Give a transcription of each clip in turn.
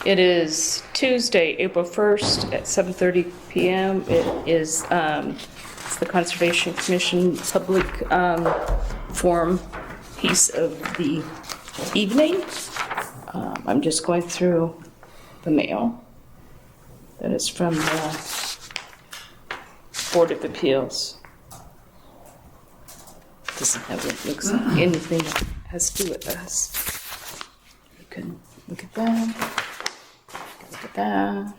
It is Tuesday, April 1st at 7:30 p.m. It is it's the Conservation Commission public forum piece of the evening. I'm just going through the mail that is from the Board of Appeals. Doesn't have it looks like anything that has to do with us. You can look at that. Look at that.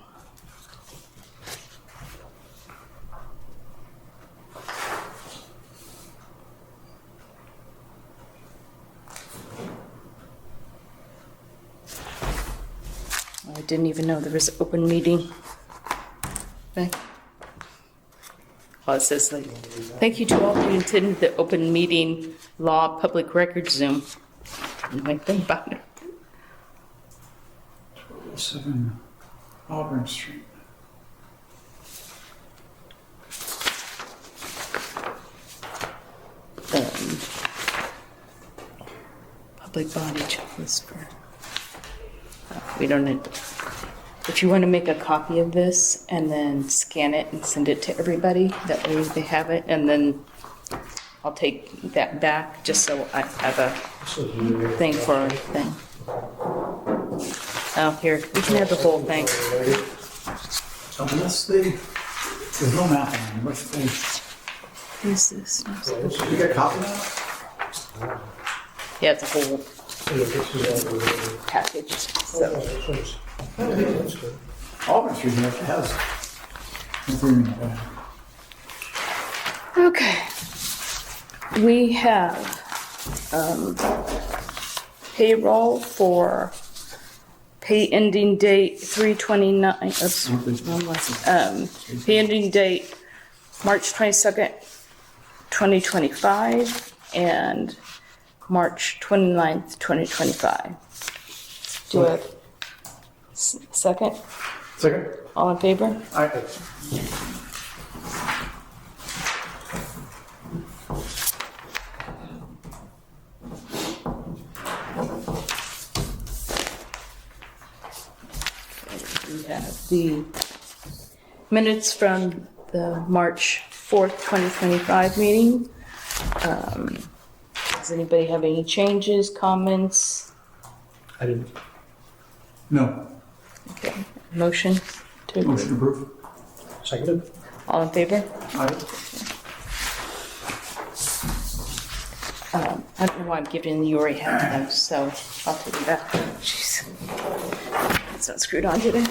I didn't even know there was an open meeting. Okay. Well, it says like, thank you to all who attended the open meeting law public record Zoom. You might think about it. 7 Auburn Street. Public body checklist for. We don't need. If you want to make a copy of this and then scan it and send it to everybody, that way they have it, and then I'll take that back just so I have a thing for our thing. Oh, here, we can have the whole thing. So unless there's no map on it, what's the thing? What is this? You got a copy now? Yeah, it's a whole package. So. Auburn Street actually has agreement on that. Okay. We have payroll for pay ending date 3/29. Oops, wrong one. Pay ending date March 22nd, 2025, and March 29th, 2025. Do a second? Second? All in favor? Aye. We have the minutes from the March 4th, 2025 meeting. Does anybody have any changes, comments? I didn't. No. Okay, motion to Motion approved. Seconded? all in favor? Aye. I don't know why I'm giving you already have those, so I'll take it back. Jeez. It's not screwed on today.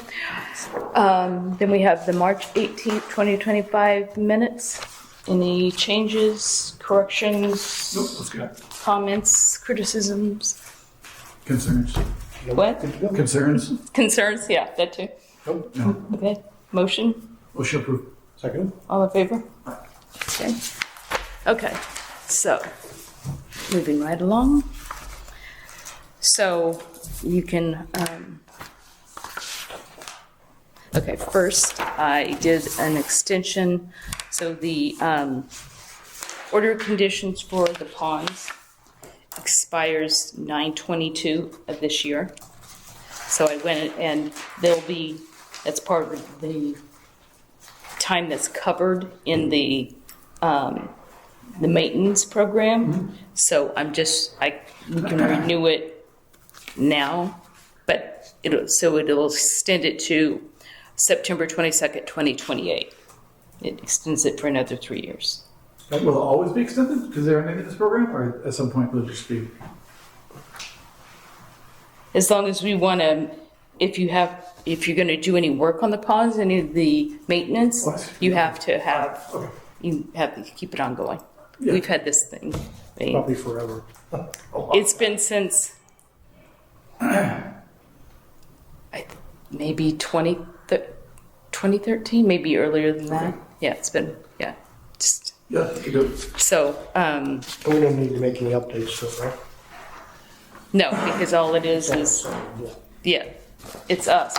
Then we have the March 18th, 2025 minutes. Any changes, corrections, Nope, that's good. comments, criticisms? Concerns? What? Concerns? Concerns? Yeah, that too. Nope. No. Okay, motion? Motion approved. Seconded? All in favor? Aye. Okay. Okay, so moving right along. So you can, okay, first I did an extension. So the order of conditions for the ponds expires 9/22 of this year. So I went and they'll be, that's part of the time that's covered in the maintenance program. Mm-hmm. So we can renew it now, but it'll extend it to September 22nd, 2028. It extends it for another 3 years. Will it always be extended because they're in this program, or at some point will it just be? As long as we want to, if you're going to do any work on the ponds, any of the maintenance, you have to keep it ongoing. Yeah. We've had this thing. Probably forever. It's been since maybe 2013, maybe earlier than that. Okay. Yeah, it's been, yeah. Just, yeah, you do. So, We don't need to make any updates to it, right? no, because all it is, yeah, it's us.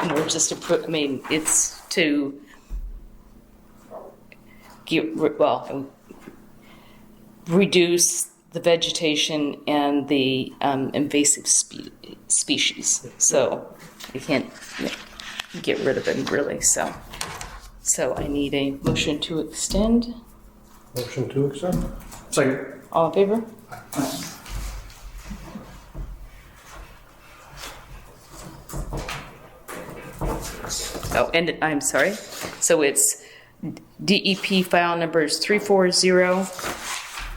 And we're just, it's to reduce the vegetation and the invasive species. So you can't get rid of it really. So I need a motion to extend. Motion to accept? Second. All in favor? Oh, and I'm sorry. So it's DEP file numbers 340.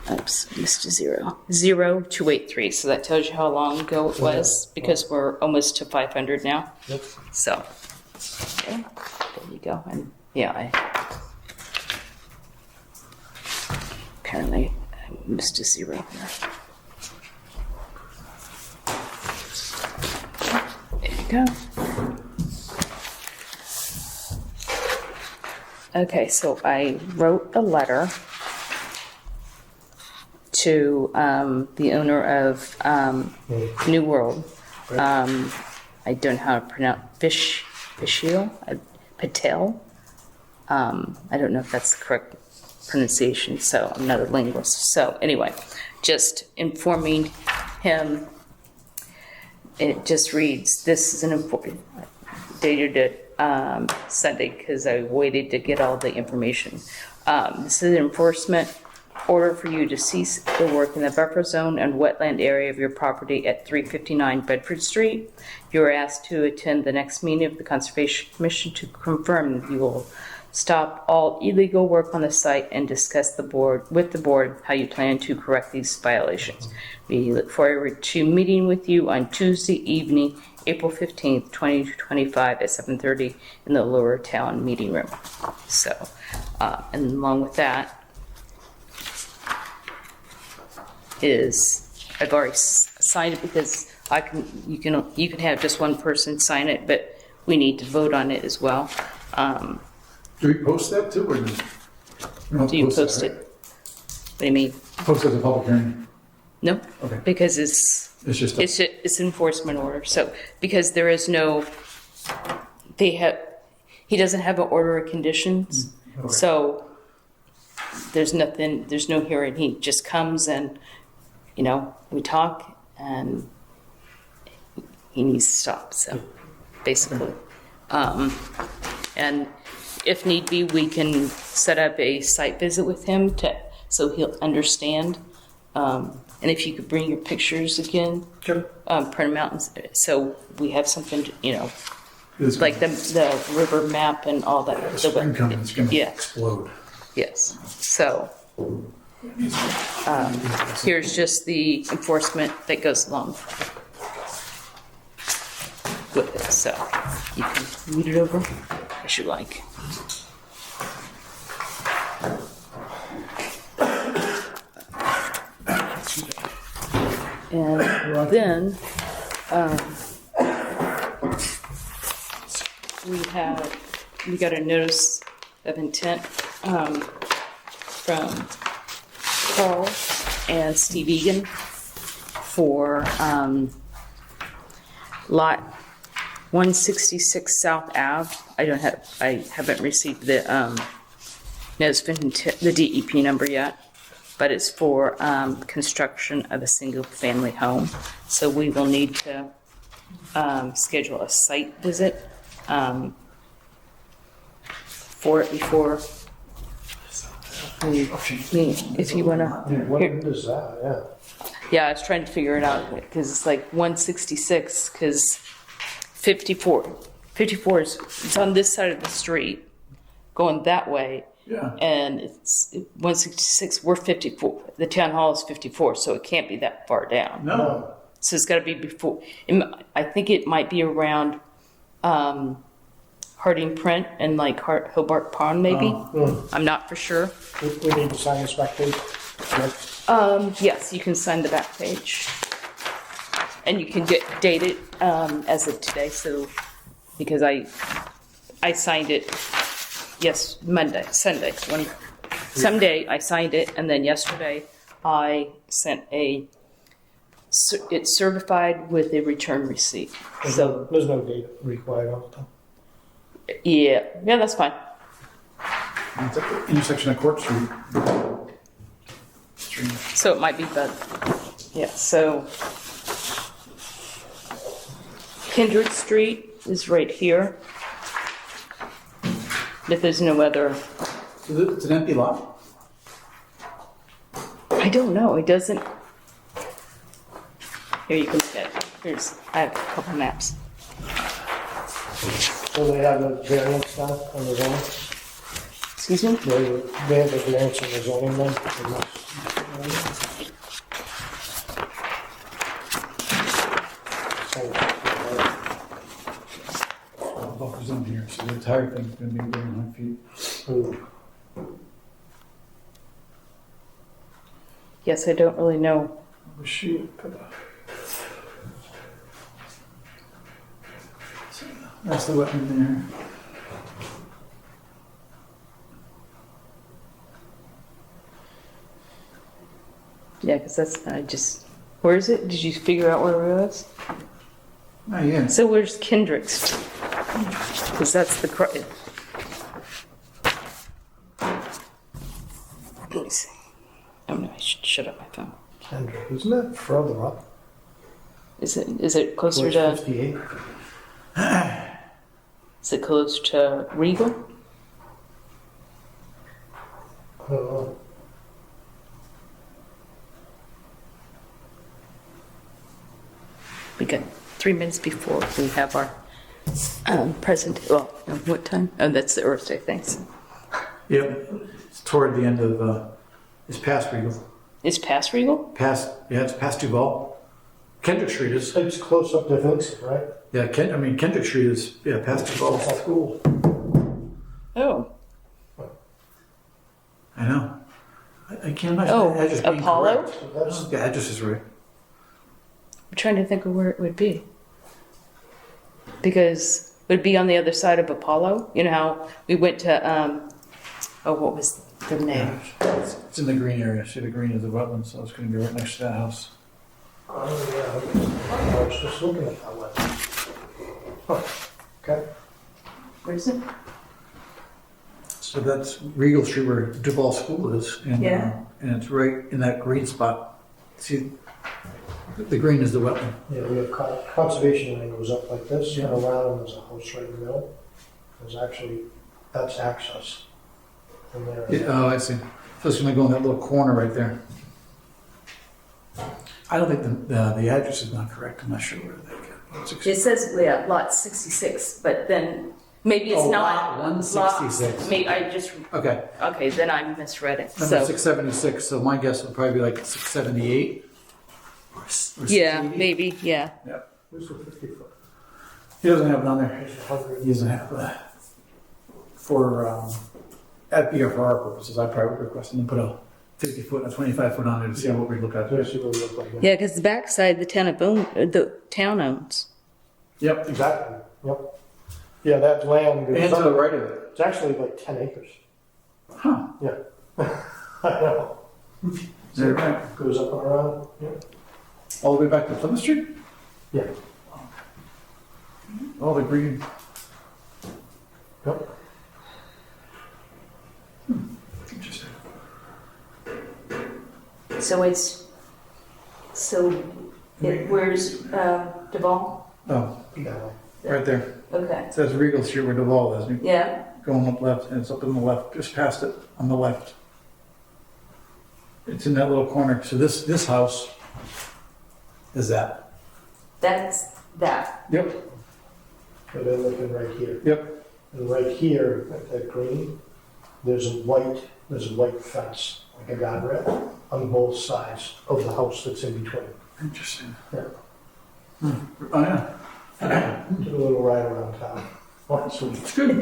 Oops, missed a 0283. So that tells you how long ago it was, because we're almost to 500 now. Yep. So, okay, there you go. And yeah, apparently I missed a 0 here. There you go. Okay, so I wrote a letter to the owner of New World. I don't know how to pronounce Patel. I don't know if that's the correct pronunciation, so I'm not a linguist. So anyway, just informing him. It just reads, this is an important, dated Sunday, because I waited to get all the information. This is an enforcement order for you to cease the work in the buffer zone and wetland area of your property at 359 Bedford Street. You are asked to attend the next meeting of the Conservation Commission to confirm that you will stop all illegal work on the site and discuss with the board how you plan to correct these violations. We look forward to meeting with you on Tuesday evening, April 15th, 2025 at 7:30 in the Lower Town Meeting Room. So, and along with that is, I've already signed it because you can have just one person sign it, but we need to vote on it as well. Do we post that too, or do we don't Do you that, post right? it? What do you mean? Post it as a public hearing? No, Okay. because it's It's just, it's enforcement order. So because there is no, he doesn't have an order of conditions. okay. So there's no hearing. He just comes and, we talk and he needs to stop. So basically, and if need be, we can set up a site visit with him so he'll understand. And if you could bring your pictures again, Sure. print them out, so we have something, it's like the river map and all that. the spring coming, it's gonna Yeah. explode. Yes. So here's just the enforcement that goes along with it. So you can read it over as you like. And then we got a notice of intent from Carl and Steve Egan for lot 166 South Ave. I haven't received the notice of intent, the DEP number yet, but it's for construction of a single-family home. So we will need to schedule a site visit for it before if you want to. What is that? Yeah. Yeah, I was trying to figure it out because it's like 166 because 54 is it's on this side of the street going that way. Yeah. And it's 166, we're 54. The town hall is 54, so it can't be that far down. No. So it's got to be before. I think it might be around Harding Print and like Hobart Pond, maybe. I'm not for sure. We need to sign this back page. Yes, you can sign the back page. And you can date it as of today, so because I signed it Sunday. Someday I signed it, and then yesterday I sent it's certified with a return receipt. So There's no date required on it. yeah, that's fine. It's at the intersection of Court Street. strange. So it might be better. Yeah, so Kindred Street is right here. If there's no other, So it's an empty lot? I don't know, it doesn't. Here, you can look at it. I have a couple maps. So they have a variance now on the zoning? Excuse me? They have a variance on the zoning then? And that's- Buffers in here, so the entire thing's gonna be 100 feet. Ooh. Yes, I don't really know. That's the wetland there. Yeah, because where is it? Did you figure out where it was? Oh, yeah. So where's Kendrick's? Because that's the, let me see. Oh no, I should shut up my phone. Kendrick, isn't that further up? Is it closer Towards to, 58? is it close to Regal? I don't know. We got 3 minutes before we have our what time? Oh, that's the Earth Day, thanks. Yep, it's toward the end of, it's past Regal. Is past Regal? It's past Duval. Kendrick Street is, It's close up to Vincent, right? yeah, Kendrick Street is, past Duval. That's cool. Oh, I know. I can't imagine Oh, the address being Apollo? correct. So that's, The address is right. I'm trying to think of where it would be. Because it would be on the other side of Apollo. You know how we went to, what was the name? It's in the green area. See, the green is the wetland, so it's gonna be right next to that house. oh yeah, I was just looking at that one. Huh. Okay. Where is it? So that's Regal Street where Duval School is. And, Yeah. And it's right in that green spot. See, the green is the wetland. Yeah, we have conservation land goes up like this, and Yeah. around, and there's a house right in the middle. That's access from there. Oh, I see. So it's gonna go in that little corner right there. I don't think the address is not correct. I'm not sure where they get it. It says, yeah, lot 66, but then maybe it's Oh, not. lot 166. Maybe I just, Okay, okay, then I misread it. number So, 676, so my guess would probably be like 678. Or yeah, 680. maybe, yeah. Yep. Where's the 50 foot? He doesn't have it on there. There's 100. He doesn't have at BFR purposes, I probably would request him to put a 50 foot and a 25 foot on there to see what we look at. Let's see what we look like. Yeah, because the backside, the town owns. Yep. Exactly, yep. Yeah, that land And goes to the up, right of it. it's actually like 10 acres. Huh. Yeah. I know. Is that right? Goes up and around, yeah. All the way back to Plymouth Street? Yeah. All the green. Yep. Interesting. Where's Duval? Oh, Yeah. right there. Okay. It says Regal Street where Duval is. Yeah, Going up left, and it's up in the left, just past it, on the left. It's in that little corner. So this house is that. that's that. Yep. And then looking right here. Yep. And right here, at that green, there's a white fence, like a guardrail, on both sides of the house that's in between. Interesting. Yeah. Oh, yeah. Did a little ride around town. Once a week. It's good.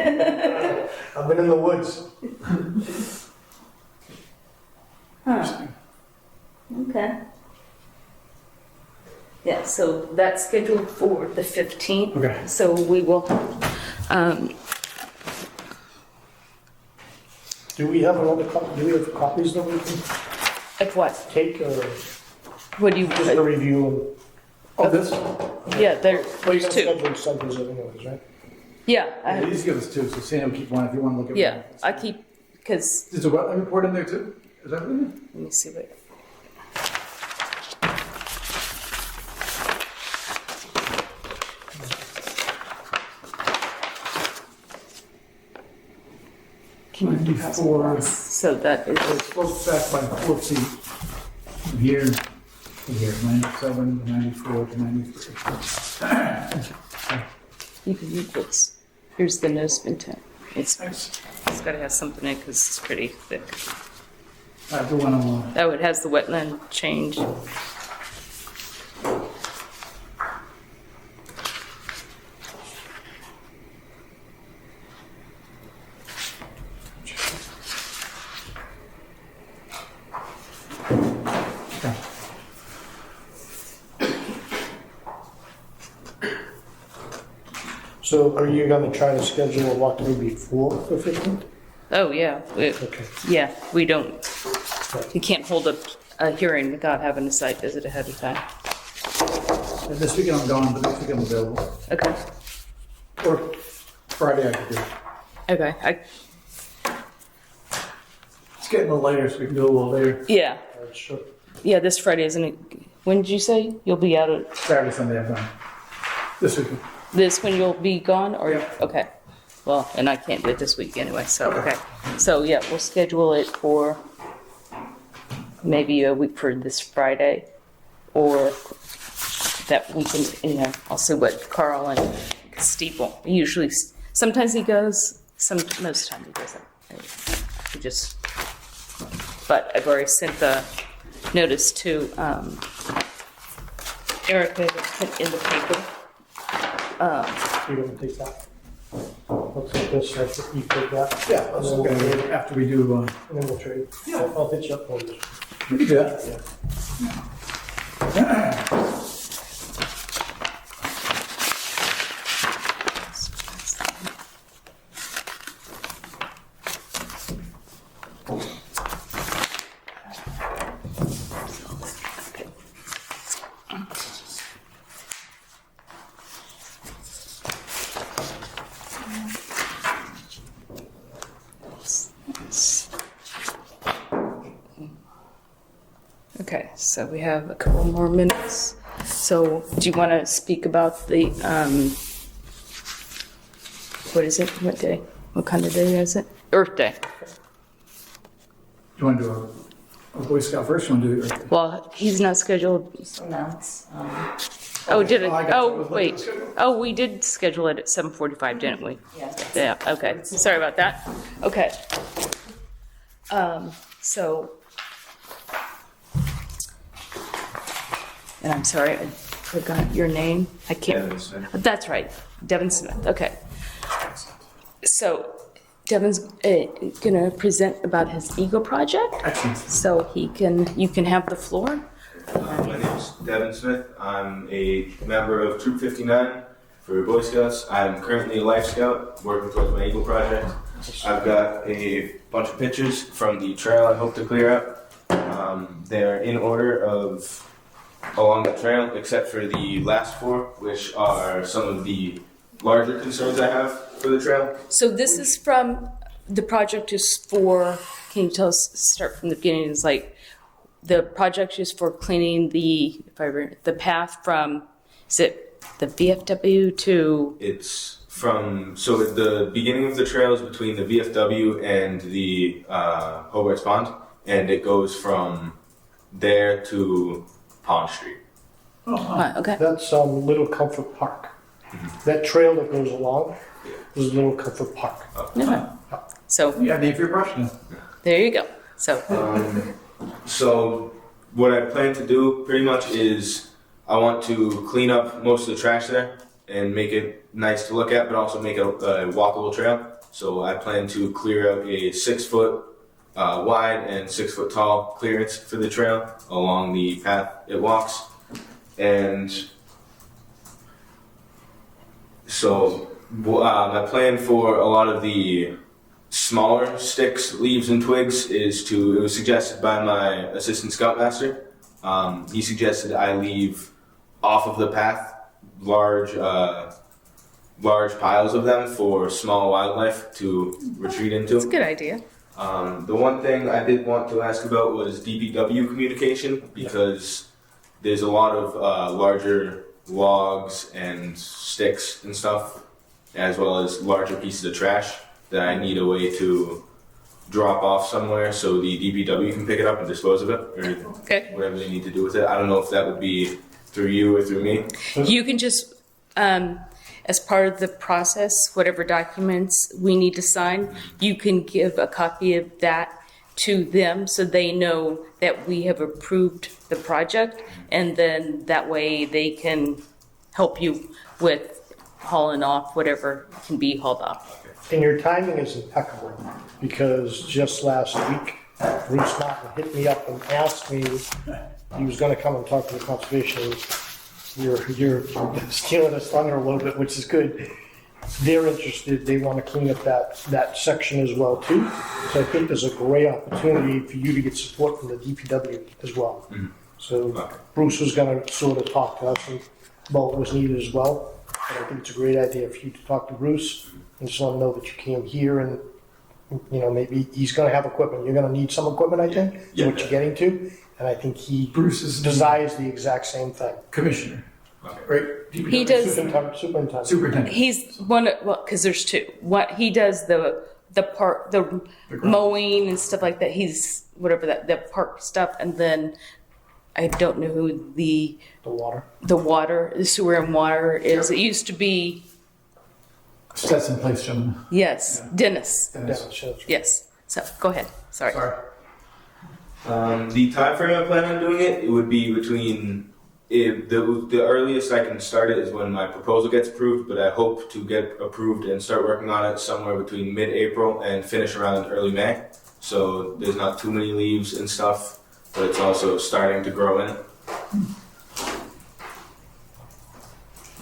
I've been in the woods. Huh. Okay. Yeah, so that's scheduled for the 15th. Okay. So we will, Do we have do we have copies that we can of what? take or What do you, just to review? Oh, this? yeah, Well, you're there's gonna two. schedule something anyways, right? Yeah, Yeah, these give us two, so Sam will keep one if you want to look at yeah, one. I keep, because, Is the wetland report in there too? Is that in there? let me see what, Can you do house 94. lots? So that is, Slopes back by 4 feet. From here to here, 97 to 94 to 93. you can read this. Here's the notice of intent. It's Nice. got to have something in it because it's pretty thick. The one on Oh, it has the wetland change. So are you gonna try to schedule a walkthrough before the 15th? Oh, yeah. Okay. Yeah, we don't, you can't hold a hearing without having a site visit ahead of time. This weekend I'm gone, but next weekend I'm available. Okay. Or Friday I could do. Okay. It's getting a little later, so we can do a little later. Yeah. Sure. Yeah, this Friday, isn't it? When did you say you'll be out of Saturday, Sunday I'm gone. This weekend. this when you'll be gone? Or Yeah. okay. Well, and I can't do it this week anyway, so okay. So yeah, we'll schedule it for maybe a week for this Friday, or that we can, I'll see what Carl and Steeple usually. Sometimes he goes. Most of the time he doesn't. He just. But I've already sent the notice to Erica to put in the paper. You gonna take that? Looks like this, I think you take that. Yeah, let's look at it after we do, And then we'll trade. Yeah. I'll hit you up on this. we can do that. Okay, so we have a couple more minutes. So do you want to speak about the, what is it? What day? What kind of day is it? Earth Day. You want to do a Boy Scout first? You want to do it? Well, he's not scheduled. Announce. Oh, did it? Oh, I got you. Oh, Was wait. it scheduled? Oh, we did schedule it at 7:45, didn't we? Yeah, okay. Sorry about that. Okay. So, and I'm sorry, I forgot your name. I can't. Devin Smith. That's right, Devin Smith. Okay. So, Devin's gonna present about his Eagle project. Excellent. So you can have the floor. My name is Devin Smith. I'm a member of Troop 59 for Boy Scouts. I'm currently a Life Scout working towards my Eagle project. I've got a bunch of pictures from the trail I hope to clear up. They're in order of along the trail, except for the last four, which are some of the larger concerns I have for the trail. So this is from, the project is for, can you tell us, start from the beginning, it's like, the project is for cleaning the, the path from, is it the VFW to, It's from, so the beginning of the trail is between the VFW and the Hobart's Pond, and it goes from there to Pond Street. okay, That's Little Comfort Park. That trail that goes along is Little Comfort Park. okay. So, Yeah, name for your brush. there you go. So, So what I plan to do pretty much is I want to clean up most of the trash there and make it nice to look at, but also make it a walkable trail. So I plan to clear out a 6 foot wide and 6 foot tall clearance for the trail along the path it walks. And so my plan for a lot of the smaller sticks, leaves, and twigs it was suggested by my assistant scoutmaster. He suggested I leave off of the path large piles of them for small wildlife to retreat into. it's a good idea. The one thing I did want to ask about was DPW communication, because there's a lot of larger logs and sticks and stuff, as well as larger pieces of trash that I need a way to drop off somewhere so the DPW can pick it up and dispose of it, or Okay. whatever they need to do with it. I don't know if that would be through you or through me. You can just, as part of the process, whatever documents we need to sign, you can give a copy of that to them so they know that we have approved the project, and then that way they can help you with hauling off whatever can be hauled off. And your timing is impeccable, because just last week, Bruce Martin hit me up and asked me, he was gonna come and talk to the conservation. You're stealing his thunder a little bit, which is good. They're interested, they wanna clean up that section as well too. So I think there's a great opportunity for you to get support from the DPW as well. So Bruce was gonna sort of talk to us about what was needed as well. But I think it's a great idea for you to talk to Bruce and just let him know that you came here, and, you know, maybe he's gonna have equipment. You're gonna need some equipment, I think, is what you're getting to. And I think he Bruce is the desires the exact same thing. commissioner, Okay. right? He does- Superintendent. Superintendent. He's one, well, because there's two. What he does the park, the ground. mowing and stuff like that. He's whatever the park stuff, and then I don't know who the The sewer and water is. It used to be, Sets in place, gentlemen. yes, Dennis. Dennis. Yes. So go ahead. Sorry. Sorry. The time frame I plan on doing it, it would be between the earliest I can start it is when my proposal gets approved, but I hope to get approved and start working on it somewhere between mid-April and finish around early May. So there's not too many leaves and stuff, but it's also starting to grow in.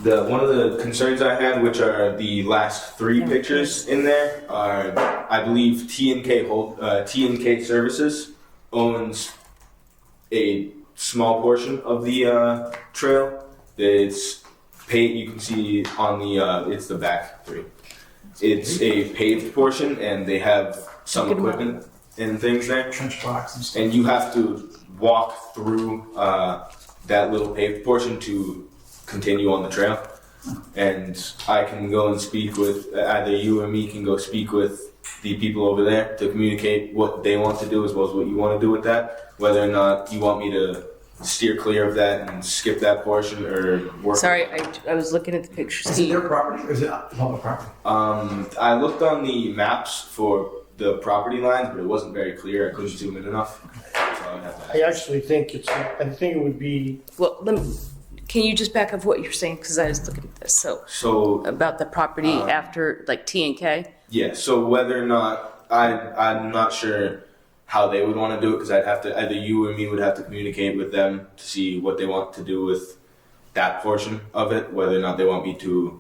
One of the concerns I had, which are the last three pictures in there, are I believe T&K Services owns a small portion of the trail. It's paved. You can see on the it's the back three. It's a paved portion, and they have some equipment and things there. Trench box and stuff. And you have to walk through that little paved portion to continue on the trail. And I can go and speak with, either you or me can go speak with the people over there to communicate what they want to do as well as what you want to do with that. Whether or not you want me to steer clear of that and skip that portion or work. Sorry, I was looking at the pictures. Is it their property or is it public property? I looked on the maps for the property lines, but it wasn't very clear. I couldn't zoom in enough. So I would have to I actually think I think it would be, Well, can you just back up what you're saying? Because I was looking at this. So About the property after like T&K. yeah, so whether or not I'm not sure how they would want to do it, because I'd have to, either you or me would have to communicate with them to see what they want to do with that portion of it, whether or not they want me to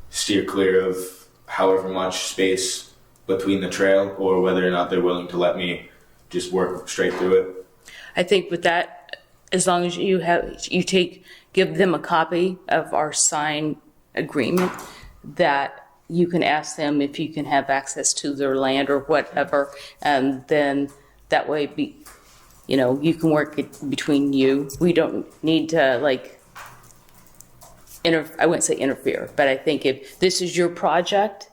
steer clear of however much space between the trail, or whether or not they're willing to let me just work straight through it. I think with that, as long as give them a copy of our signed agreement, that you can ask them if you can have access to their land or whatever, and then that way you can work it between you. We don't need to I wouldn't say interfere, but I think if this is your project,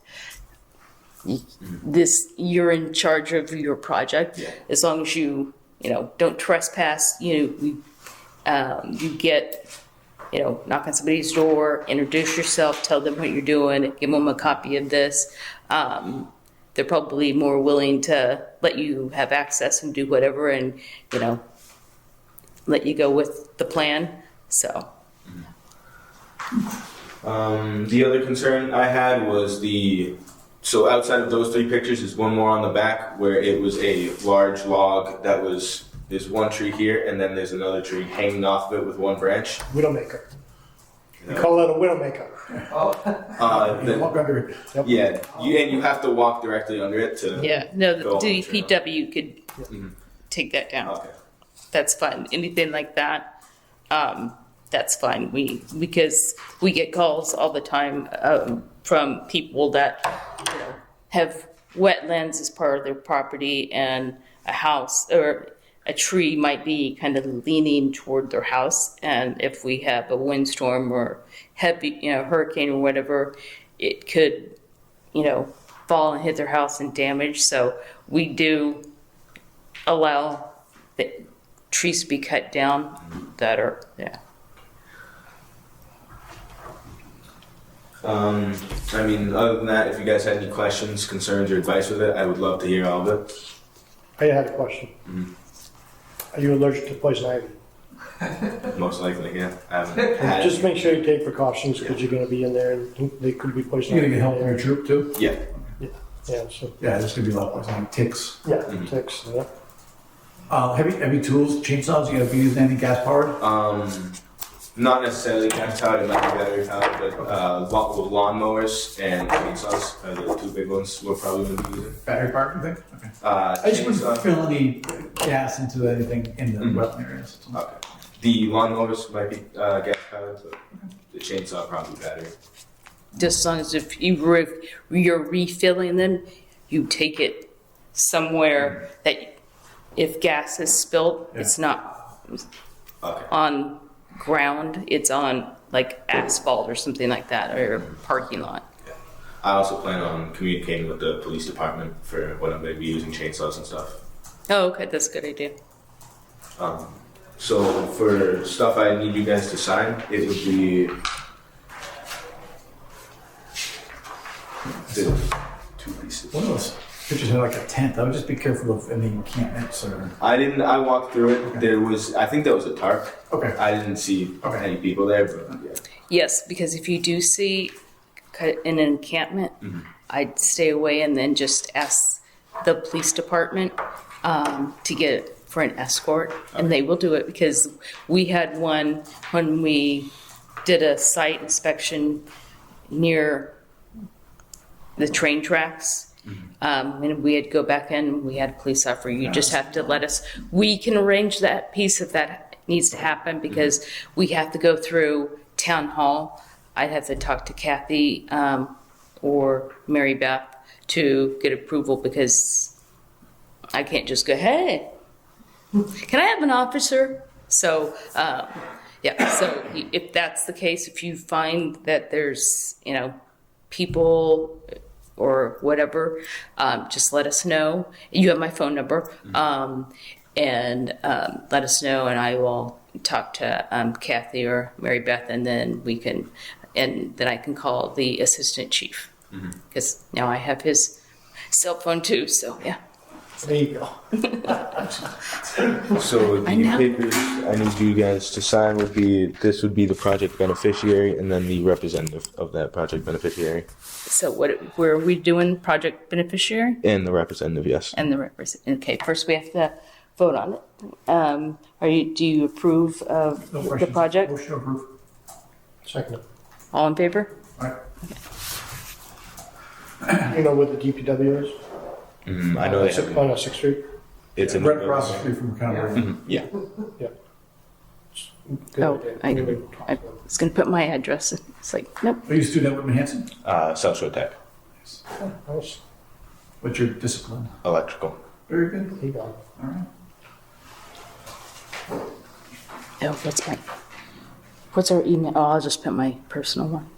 you're in charge of your project. Yeah. As long as you don't trespass, you get, knock on somebody's door, introduce yourself, tell them what you're doing, give them a copy of this. They're probably more willing to let you have access and do whatever, and let you go with the plan. So The other concern I had was so outside of those three pictures is one more on the back where it was a large log there's one tree here, and then there's another tree hanging off of it with one branch. Widowmaker. We call that a widowmaker. You walk under it. Yep. Yeah, you have to walk directly under it to. the Go on the trail. DPW could take that down. Okay. That's fine. Anything like that, that's fine. Because we get calls all the time from people that have wetlands as part of their property, and a house or a tree might be kind of leaning toward their house, and if we have a windstorm or heavy hurricane or whatever, it could fall and hit their house and damage. So we do allow the trees to be cut down that are, yeah. I mean, other than that, if you guys had any questions, concerns, or advice with it, I would love to hear all of it. I had a question. Are you allergic to poison ivy? Most likely, yeah. I haven't had Just make sure you take precautions because you're going to be in there and they could be poison You're ivy. gonna get help from your troop too? Yeah. Yeah, so, Yeah, there's gonna be a lot of poison, like ticks. yeah, ticks, yeah. Heavy tools, chainsaws, you gotta be using any gas powered? Not necessarily gas powered, it might be battery powered, but lawnmowers and chainsaws are the two big ones we're probably going to be using. Battery powered, you think? Okay. I just wouldn't fill any gas into anything in the wetland areas. Okay. The lawnmowers might be gas powered, but the chainsaw probably battery. Just as long as if you're refilling them, you take it somewhere that if gas is spilled, it's not Okay. on ground, it's on like asphalt or something like that, or a parking lot. I also plan on communicating with the police department for when I'm going to be using chainsaws and stuff. Oh, okay, that's a good idea. So for stuff I need you guys to sign, it would be the two pieces. One of those pictures had like a tent. I would just be careful of any encampments or. I walked through it. Okay. There was, I think that was a tarp. Okay. I didn't see Okay. any people there, but yeah. Yes, because if you do see an encampment, I'd stay away and then just ask the police department to get for an escort, and they will do it because we had one when we did a site inspection near the train tracks. And we had to go back in, we had a police officer. You just have to let us, we can arrange that piece if that needs to happen because we have to go through town hall. I'd have to talk to Kathy or Mary Beth to get approval because I can't just go, hey, can I have an officer? So, yeah, so if that's the case, if you find that there's, people or whatever, just let us know. You have my phone number, and let us know, and I will talk to Kathy or Mary Beth, and then I can call the assistant chief because now I have his cell phone too. So yeah. There you go. So I the know. papers I need you guys to sign would be the project beneficiary and then the representative of that project beneficiary. So where are we doing project beneficiary And the representative, yes. and the representative? Okay, first we have to vote on it. Do you approve of No the questions. project? Motion approved. Second. All in favor? All right. You know what the DPW is? I know they have, On 6th Street? it's in Right the across the street from the county. Yeah. Yeah. Good Oh, idea. I was going to put my address. It's like, nope. Are you a student at Whitman Hanson? South Shore Tech, Nice. What's your discipline? electrical. Very good. You got it. All right. Oh, what's our email? Oh, I'll just put my personal one.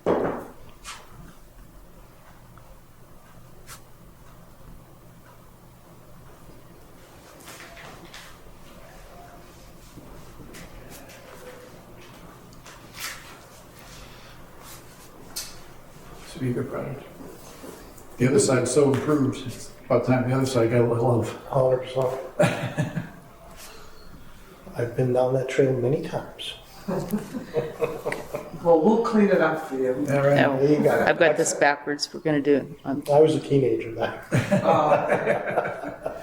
This would be a good project. The other side's so improved. It's about time the other side got a little love. 100%. I've been down that trail many times. Well, we'll clean it up for you. All right. Oh, There you go. I've got this backwards. We're going to do it. I was a teenager then.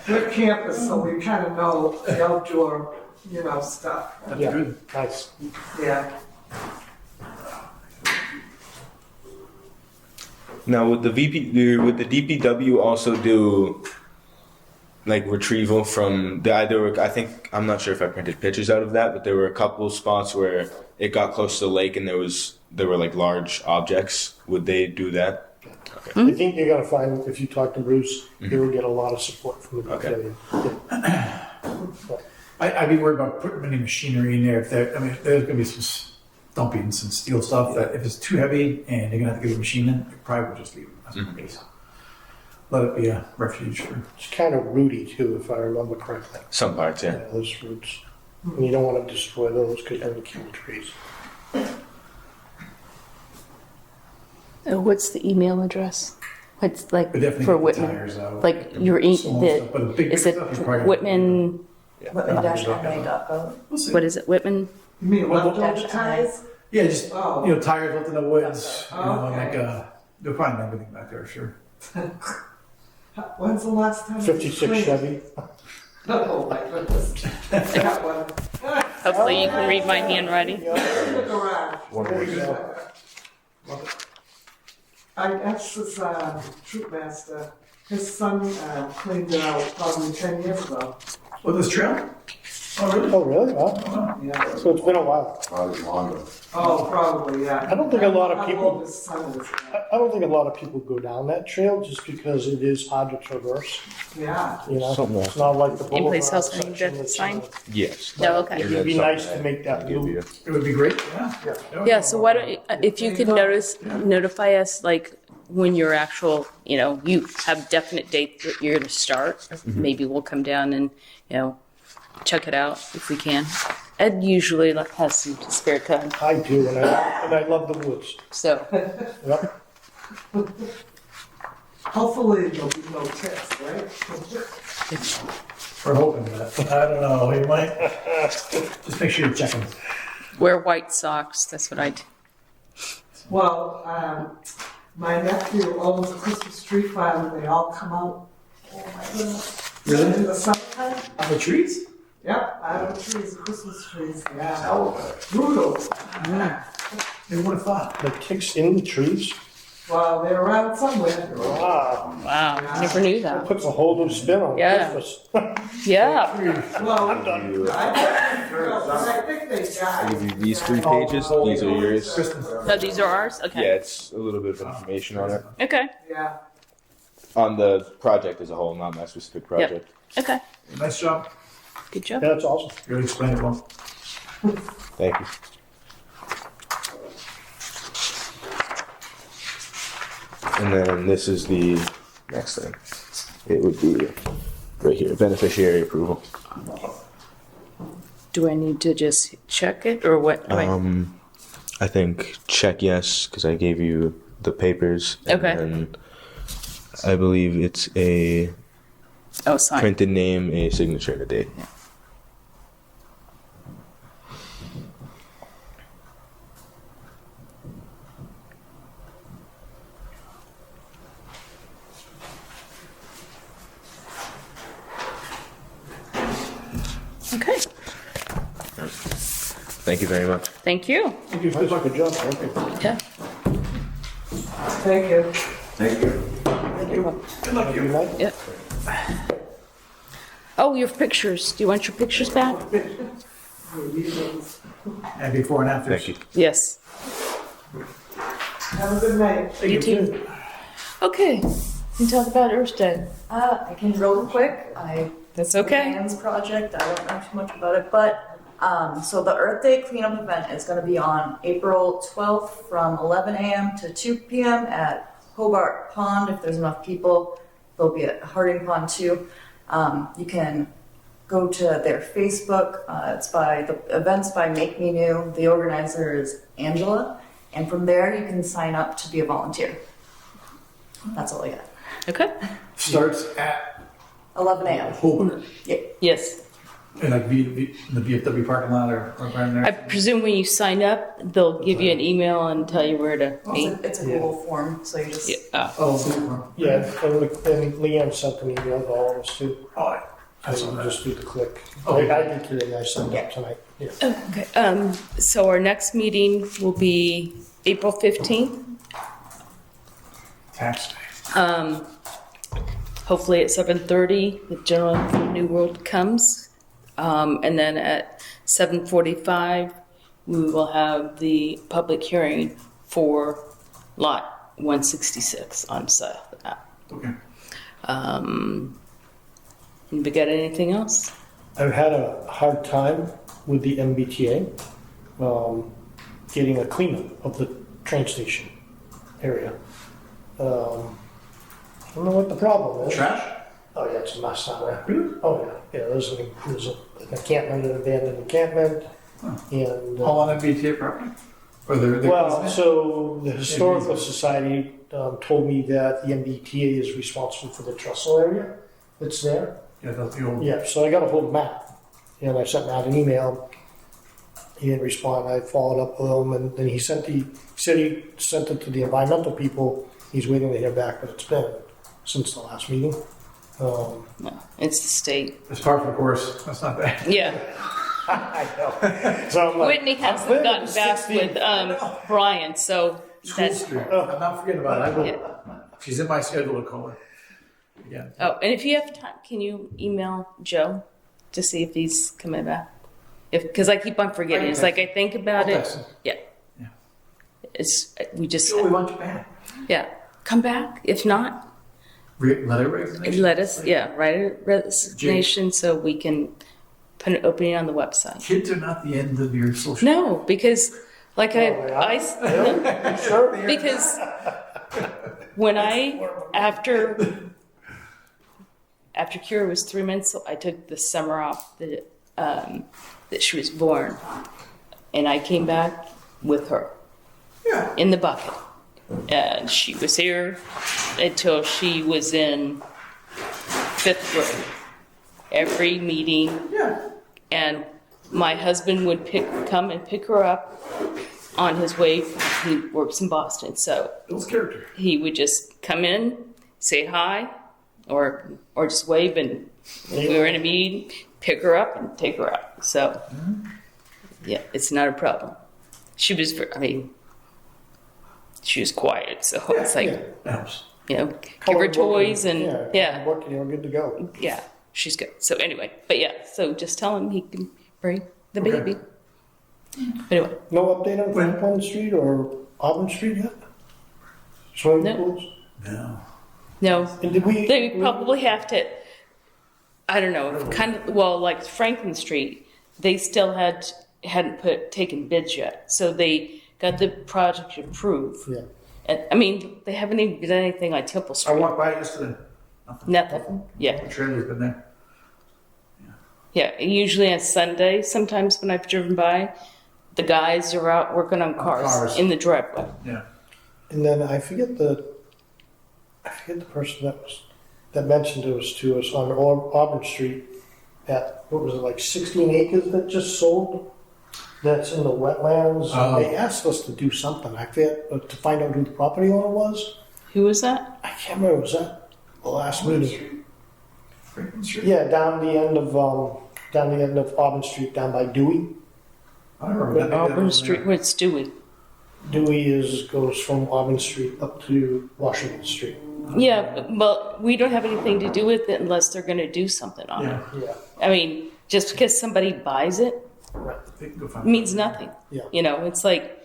We're campus, so we kind of know the outdoor, stuff. That's Yeah. good. Nice. Yeah. Now, would the DPW also do like retrieval from I'm not sure if I printed pictures out of that, but there were a couple spots where it got close to the lake and there were like large objects. Would they do that? I think you're going to find, if you talk to Bruce, you will get a lot of support from the Okay. DPW. I'd be worried about putting any machinery in there. There's going to be some dumping, some steel stuff that if it's too heavy and you're going to have to get a machine in, you probably would just leave it as a base. let it be a refuge for. It's kind of rooty too, if I remember correctly. Some parts, yeah. Yeah, those roots. And you don't want to destroy those because then you kill the trees. What's the email address? What's like But definitely for get the Whitman? tires out. Like your e- Small stuff, but the big is it stuff is probably- Whitman? Whitman-ma.gov. We'll see. What is it? Whitman? You mean Well, leftover tires? Yeah, just, Oh. tires left in the woods, Oh, okay. they'll find everything back there, sure. When's the last time? it was 56 cleaned? Chevy. Oh my goodness. That one. Hopefully you can read my handwriting. In the garage. There you go. I asked this troop master, his son cleaned it out probably 10 years ago. Oh, this trail? Oh, really? Oh, really? Wow. Yeah. So it's been a while. Oh, probably, yeah. I don't think a lot of How people- old his son is. I don't think a lot of people go down that trail just because it is hard to traverse. Yeah. You know, Something it's not like the Any place boulevard else I need section to that's, sign? Yes. No, okay. It'd be nice to make that loop. It would be great, yeah. Yeah, so why don't, if you could notify us, like, when your actual, you have definite date that you're gonna start, maybe we'll come down and, check it out if we can. Ed usually has some spare time, I do, and I love the woods. so, Yep. Hopefully there'll be no tips, right? We're hoping that. I don't know, you might, just make sure you're checking. wear white socks, that's what I do. Well, my nephew owns a Christmas tree farm and they all come out. Oh my goodness. Really? In the summertime? On the trees? Yep, out of the trees, Christmas trees, yeah. Brutal. Who would have thought? The ticks in the trees. Well, they're around somewhere. Wow. Wow, I never knew That that. puts a whole new spin on Yeah. Christmas. Yeah, Well, I think they I died. give you these 3 pages. These are yours. no, these are ours, Yeah, okay, it's a little bit of information on it. okay, Yeah. On the project as a whole, not my specific project. okay, Nice job. good job. That's awesome. You really explained it well. Thank you. And then this is the next thing. It would be right here, beneficiary approval. Do I need to just check it, or what? do I- I think check yes, because I gave you the papers. And Okay. then I believe it's a Oh, sign. printed name, a signature, and a date. Okay, Thank you very much. thank you. Thank you. Good job. Thank you. Yeah. Thank you. Good luck, you. Good night. Yep. Oh, your pictures. Do you want your pictures back? And before and after. Thank you. Yes. Have a good night. You too. Okay, we can talk about Earth Day. I can real quick. That's okay. Plans project. I don't know too much about it, but so the Earth Day cleanup event is going to be on April 12th from 11 a.m. to 2 p.m. at Hobart Pond. If there's enough people, they'll be at Harding Pond too. You can go to their Facebook. It's by the events by Make Me New. The organizer is Angela, and from there you can sign up to be a volunteer. That's all I got. Okay. Starts at 11 a.m. Hobart, Yes. in like the VFW parking lot or right there. I presume when you sign up, they'll give you an email and tell you where to be. It's a Google form, so you just Yeah. Oh, Google. Yeah, and Leanne sent an email to all of us too. Oh, I So saw you that. just do the click. Oh. I did today. I signed up tonight. Yeah. Okay. So our next meeting will be April 15th. Tax day. Hopefully at 7:30, the General New World comes. And then at 7:45, we will have the public hearing for Lot 166 on South. Okay. We got anything else? I've had a hard time with the MBTA getting a cleanup of the train station area. don't know what the problem is. Trash? Oh, yeah, it's a mess down there. Really? Oh, yeah. Yeah, there's an encampment, an abandoned encampment. And, All on MBTA property? Or the well, so the Historical Society told me that the MBTA is responsible for the trestle area that's there. Yeah, that's the old. Yeah, so I got a hold of Matt, and I sent Matt an email. He didn't respond. I followed up with him, and then he said he sent it to the environmental people. He's waiting to hear back, but it's been since the last meeting. No, it's the state. It's par for the course. That's not bad. Yeah. I know. So I'm like, Whitney hasn't I'm gotten back 16. with Brian, so School that's. Street. I'm not forgetting about it. I will. Yeah. She's in my schedule to call her. Again. Oh, and if you have time, can you email Joe to see if he's coming back? Because I keep on forgetting. It's like I think about I'll it. text him. Yeah. Yeah. It's we just Joe, we want you back. yeah. Come back. If not, Letter resignation? let us write a resignation so we can put an opening on the website. Kids are not the end of your social. No, because like Really? Sure. because when after Kira was 3 months, I took the summer off that she was born, and I came back with her Yeah. in the bucket, and she was here until she was in 5th grade. Every meeting, Yeah. and my husband would come and pick her up on his way. He works in Boston, so Bill's character. he would just come in, say hi, or just wave, and if we were in a meeting, pick her up and take her out. So, yeah, it's not a problem. She was, she was quiet, so it's like, Yeah. That helps. give her toys and yeah, You're good to go. yeah, she's good. So anyway, but yeah, so just tell him he can bring the Okay. baby. Anyway, No update on Franklin Street or Auburn Street yet? Swimming No. pools? No. no, And did we? they probably have to. I don't know, kind of. Well, like Franklin Street, they still hadn't taken bids yet, so they got the project approved. Yeah. And I mean, they haven't even done anything on Temple I Street. walked by yesterday. Nothing. Yeah, The trailer's been there. yeah. Usually on Sunday, sometimes when I've driven by, the guys are out working on cars in the driveway. Yeah. And then I forget the person that mentioned to us on Auburn Street at, what was it, like 16 acres that just sold? That's in the wetlands. Oh. They asked us to do something. I forget, to find out who the property owner was. Who was that? I can't remember. Was that the last meeting? Franklin Street? Yeah, down the end of Auburn Street, down by Dewey. I don't remember. that. Auburn Street. What's Dewey? Dewey goes from Auburn Street up to Washington Street. Yeah, but we don't have anything to do with it unless they're going to do something on Yeah. Yeah. it. I mean, just because somebody buys it They can go find means nothing. Yeah. It's like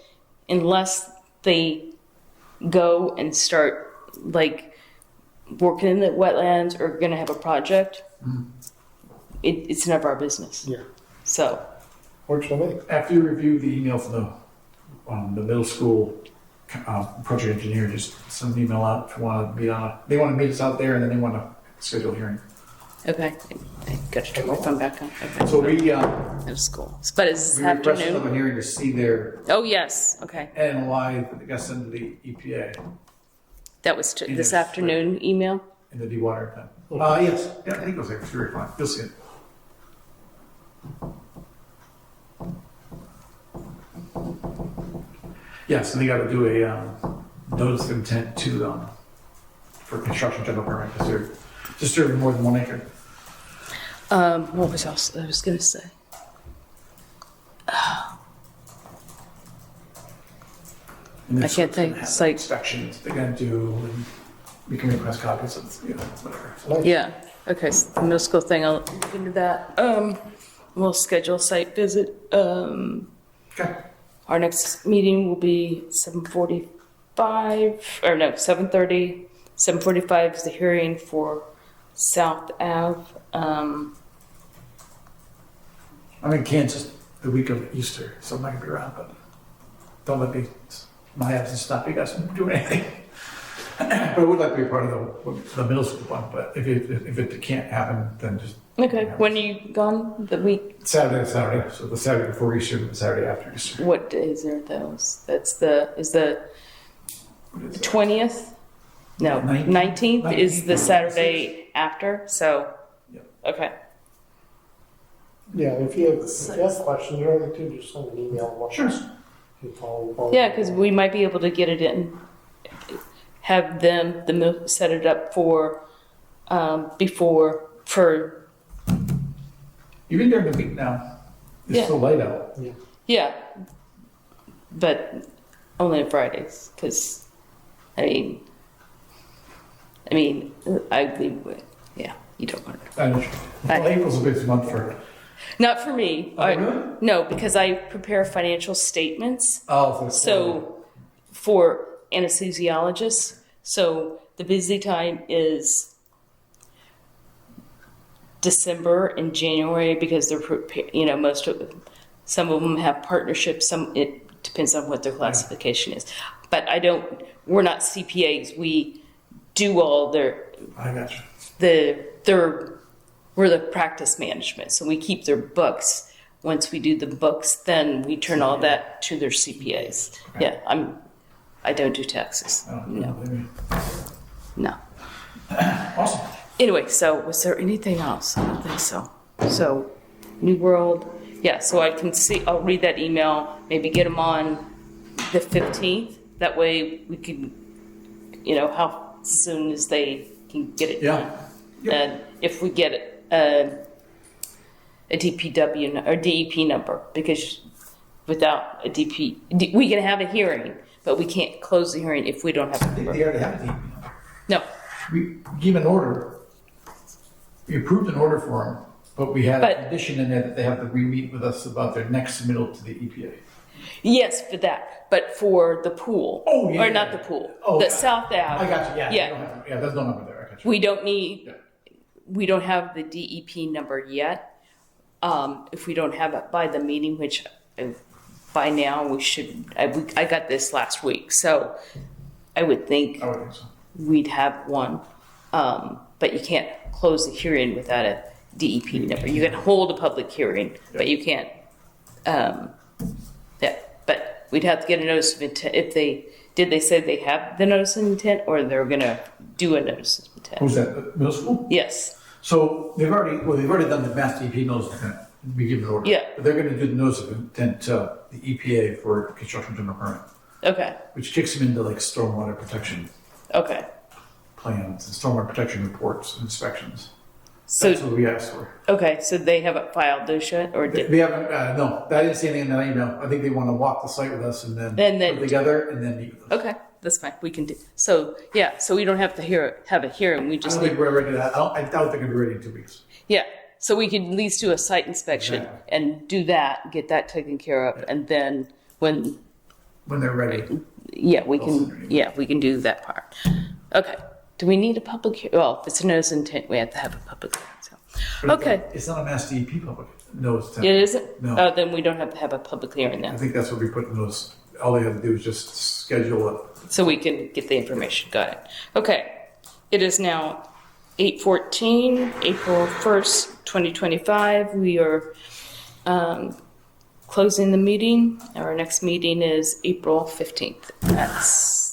unless they go and start like working in the wetlands or going to have a project, it's none of our business. Yeah. So, Works for me. After you review the email from the middle school project engineer, just send an email out if you want to be on they want to meet us out there and then they want to schedule a hearing. okay. I got to turn my phone back on. Okay. So we At school. But it's this requested them a afternoon. hearing to see their Oh, yes. Okay. NOI that got sent to the EPA That was this Yes. afternoon email. in the dewater thing. Yes. Yeah, I think it was like 3 o'clock. You'll see it. Yes, and they got to do a notice of intent to them for construction general permit because they're disturbing more than 1 acre. What was else I was going to say? And I can't think. have It's like- inspections they're going to do, and we can request copies of whatever. Nice. Yeah. Okay. So the middle school thing, I'll look into that. We'll schedule a site visit. Okay. Our next meeting will be 7:45, or no, 7:30. 7:45 is the hearing for South Ave. I'm in Kansas the week of Easter, so I'm not going to be around, but don't let my absence stop you guys from doing anything. But I would like to be part of the middle school one, but if it can't happen, then just. Okay, when are you gone? The week? Saturday, so the Saturday before Easter and the Saturday after Easter. What days are those? Is the What is that? 20th? No, 19th is the Saturday after, so, Yep. okay. Yeah, if you have questions or anything too, just send an email. Sure. Yeah, because we might be able to get it in, have the mill set it up for, for, Even during the week now, it's Yeah. still light out. yeah, but only on Fridays, because, I mean, yeah, you don't want to. Well, April's a busy month for. Not for me. Oh, really? No, because I prepare financial statements. Oh, So for anesthesiologists, so the busy time is December and January because they're some of them have partnerships. It depends on what their classification is. But we're not CPAs. We do all I got you. we're the practice management. So we keep their books. Once we do the books, then we turn all that to their CPAs. Okay. Yeah, I don't do taxes. Oh, No. maybe. No. Awesome. Anyway, so was there anything else? I don't think so. So, New World. Yeah, so I'll read that email, maybe get them on the 15th. That way we can, how soon as they can get it done. Yeah. Yep. And if we get it, a DPW or DEP number, because without a DP, we can have a hearing, but we can't close the hearing if we don't have a They number. already have a DEP. No, We gave an order. We approved an order for them, but we had a But- condition in there that they have to re-meet with us about their next submittal to the EPA. yes, for that, but for the pool. Oh, yeah. Or not the pool, Oh, the yeah. South Ave. I got you. Yeah. Yeah. You don't have, there's no number there. I got you. We don't need, Yeah. we don't have the DEP number yet. If we don't have it by the meeting, which by now we should, I got this last week, so I would think I would think so. we'd have one. But you can't close the hearing without a DEP number. You can hold a public hearing, but you can't, but we'd have to get a notice of intent. Did they say they have the notice of intent or they're gonna do a notice of intent? Who's that? Middle school? Yes, So they've already done the Mass DEP notice of intent. We give an order. Yeah. But they're going to do the notice of intent to the EPA for construction general permit, okay, which kicks them into like stormwater protection okay. plans and stormwater protection reports and inspections. So, That's what we asked for. okay, so they haven't filed those yet, or did? We haven't, no, I didn't see anything in that email. I think they want to walk the site with us and then And then- put it together and then meet with us. Okay, that's fine, we can do, so, yeah, so we don't have to have a hearing, we I just don't think need, we're ready to that. I doubt they're going to be ready in 2 weeks. yeah, so we can at least do a site inspection Exactly. and do that, get that taken care of, and then when, When they're ready. yeah, we I'll send can, you an yeah, we can do that part. Okay, do we need a public hearing? Well, if it's a notice of intent, we have to have a public hearing, so. But Okay. It's not a Mass DEP public notice. It isn't? No. Oh, then we don't have to have a public hearing I then, think that's what we put in those. All they have to do is just schedule it. so we can get the information, got it. Okay, it is now 8:14, April 1st, 2025. We are closing the meeting. Our next meeting is April 15th at